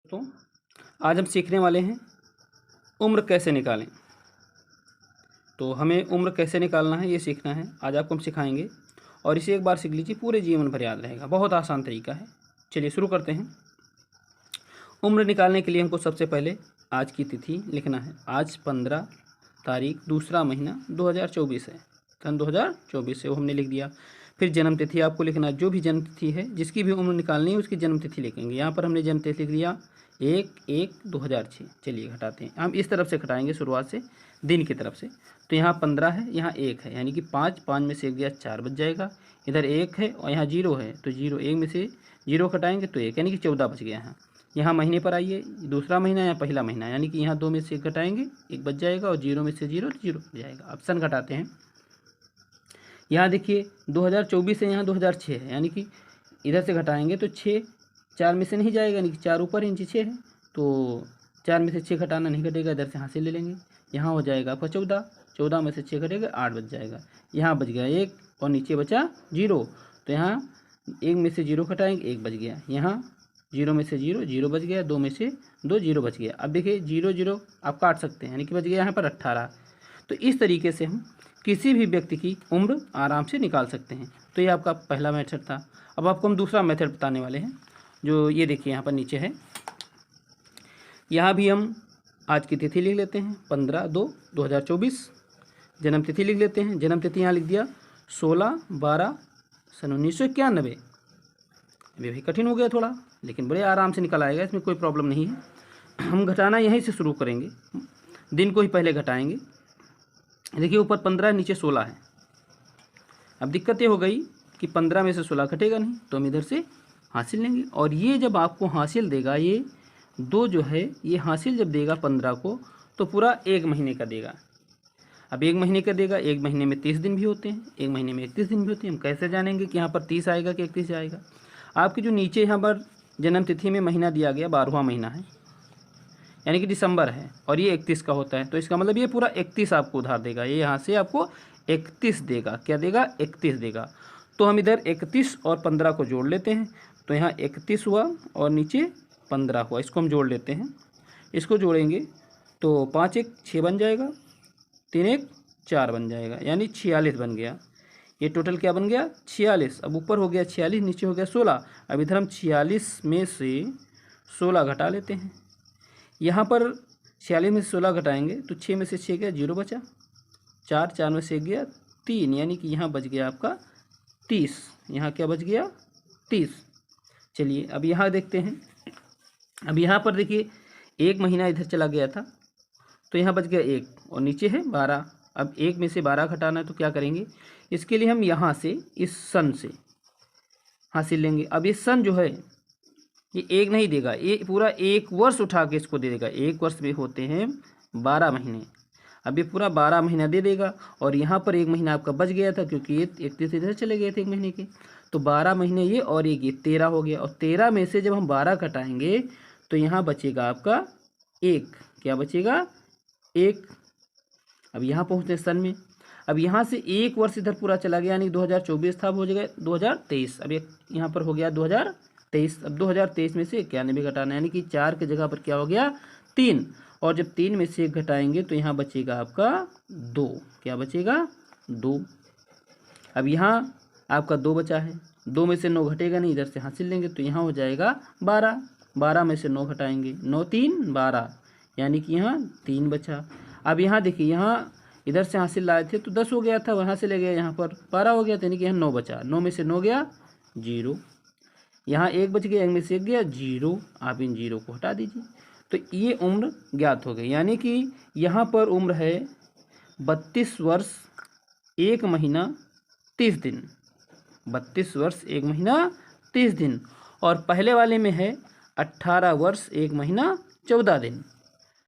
दोस्तों, आज हम सीखने वाले हैं उम्र कैसे निकालें। तो हमें उम्र कैसे निकालना है ये सीखना है। आज आपको हम सिखाएंगे और इसे एक बार सीख लीजिए, पूरे जीवन भर याद रहेगा। बहुत आसान तरीका है। चलिए शुरू करते हैं। उम्र निकालने के लिए हमको सबसे पहले आज की तिथि लिखना है। आज 15 तारीख दूसरा महीना 2024 है, सन 2024 है, वो हमने लिख दिया। फिर जन्म तिथि आपको लिखना है। जो भी जन्म तिथि है, जिसकी भी उम्र निकालनी है उसकी जन्म तिथि लिखेंगे। यहाँ पर हमने जन्म तिथि लिख दिया 1/1/2006। चलिए घटाते हैं। हम इस तरफ से घटाएंगे, शुरुआत से दिन की तरफ से। तो यहाँ 15 है, यहाँ 1 है, यानी कि 5 में से 1 गया 4 बच जाएगा। इधर 1 है और यहाँ 0 है, तो 0 1 में से 0 घटाएंगे तो 1, यानी कि 14 बच गया। यहाँ महीने पर आइए, दूसरा महीना या पहला महीना, यानी कि यहाँ 2 में से 1 घटाएंगे, 1 बच जाएगा, और 0 में से 0 0 बच जाएगा। अब सन घटाते हैं। यहाँ देखिए 2024 से यहाँ 2006 है, यानी कि इधर से घटाएंगे तो 6 4 में से नहीं जाएगा, यानी कि 4 ऊपर इंची 6 है, तो 4 में से 6 घटाना नहीं घटेगा, इधर से हासिल ले लेंगे। यहाँ हो जाएगा आपका 14, 14 में से 6 घटेगा 8 बच जाएगा। यहाँ बच गया 1 और नीचे बचा 0, तो यहाँ 1 में से 0 घटाएंगे, 1 बच गया। यहाँ 0 में से 0 0 बच गया, 2 में से 2 0 बच गया। अब देखिए 0 0 आप काट सकते हैं, यानी कि बच गया यहाँ पर 18। तो इस तरीके से हम किसी भी व्यक्ति की उम्र आराम से निकाल सकते हैं। तो ये आपका पहला मेथड था। अब आपको हम दूसरा मेथड बताने वाले हैं, जो ये देखिए यहाँ पर नीचे है। यहाँ भी हम आज की तिथि लिख लेते हैं 15/2/2024। जन्म तिथि लिख लेते हैं। जन्म तिथि यहाँ लिख दिया 16/12/1991। अभी भी कठिन हो गया थोड़ा, लेकिन बड़े आराम से निकल आएगा, इसमें कोई प्रॉब्लम नहीं है। हम घटाना यहीं से शुरू करेंगे, दिन को ही पहले घटाएंगे। देखिए ऊपर 15 है, नीचे 16 है। अब दिक्कत ये हो गई कि 15 में से 16 घटेगा नहीं, तो हम इधर से हासिल लेंगे। और ये जब आपको हासिल देगा, ये 2 जो है, ये हासिल जब देगा 15 को, तो पूरा 1 महीने का देगा। अब 1 महीने का देगा, 1 महीने में 30 दिन भी होते हैं, 1 महीने में 31 दिन भी होते हैं। हम कैसे जानेंगे कि यहाँ पर 30 आएगा कि 31 आएगा? आपकी जो नीचे यहाँ पर जन्म तिथि में महीना दिया गया 12वां महीना है, यानी कि दिसंबर है, और ये 31 का होता है, तो इसका मतलब ये पूरा 31 आपको उधार देगा। ये यहाँ से आपको 31 देगा। क्या देगा? 31 देगा। तो हम इधर 31 और 15 को जोड़ लेते हैं। तो यहाँ 31 हुआ और नीचे 15 हुआ, इसको हम जोड़ लेते हैं। इसको जोड़ेंगे तो 5 1 6 बन जाएगा, 3 1 4 बन जाएगा, यानी 46 बन गया। ये टोटल क्या बन गया? 46। अब ऊपर हो गया 46, नीचे हो गया 16। अब इधर हम 46 में से 16 घटा लेते हैं। यहाँ पर 46 में से 16 घटाएंगे तो 6 में से 6 गया, 0 बचा, 4 4 में से 1 गया 3, यानी कि यहाँ बच गया आपका 30। यहाँ क्या बच गया? 30। चलिए अब यहाँ देखते हैं। अब यहाँ पर देखिए 1 महीना इधर चला गया था, तो यहाँ बच गया 1 और नीचे है 12। अब 1 में से 12 घटाना है, तो क्या करेंगे? इसके लिए हम यहाँ से इस सन से हासिल लेंगे। अब ये सन जो है, ये 1 नहीं देगा, ये पूरा 1 वर्ष उठा के इसको दे देगा। 1 वर्ष में होते हैं 12 महीने। अब ये पूरा 12 महीना दे देगा, और यहाँ पर 1 महीना आपका बच गया था, क्योंकि ये 31 इधर चले गए थे 1 महीने के। तो 12 महीने ये और ये 13 हो गया, और 13 में से जब हम 12 घटाएंगे तो यहाँ बचेगा आपका 1। क्या बचेगा? 1। अब यहाँ पहुँचते सन में। अब यहाँ से 1 वर्ष इधर पूरा चला गया, यानी 2024 था, अब हो जाएगा 2023। अब ये यहाँ पर हो गया 2023। अब 2023 में से 91 घटाना, यानी कि 4 की जगह पर क्या हो गया? 3। और जब 3 में से 1 घटाएंगे तो यहाँ बचेगा आपका 2। क्या बचेगा? 2। अब यहाँ आपका 2 बचा है, 2 में से 9 घटेगा नहीं, इधर से हासिल लेंगे तो यहाँ हो जाएगा 12। 12 में से 9 घटाएंगे, 9 3 12, यानी कि यहाँ 3 बचा। अब यहाँ देखिए, यहाँ इधर से हासिल लाए थे तो 10 हो गया था, वहाँ से ले गए, यहाँ पर 12 हो गया था, यानी कि यहाँ 9 बचा। 9 में से 9 गया 0, यहाँ 1 बच गया, 1 में से 1 गया 0। आप इन 0 को हटा दीजिए, तो ये उम्र ज्ञात हो गई। यानी कि यहाँ पर उम्र है 32 वर्ष 1 महीना 30 दिन। 32 वर्ष 1 महीना 30 दिन। और पहले वाले में है 18 वर्ष 1 महीना 14 दिन।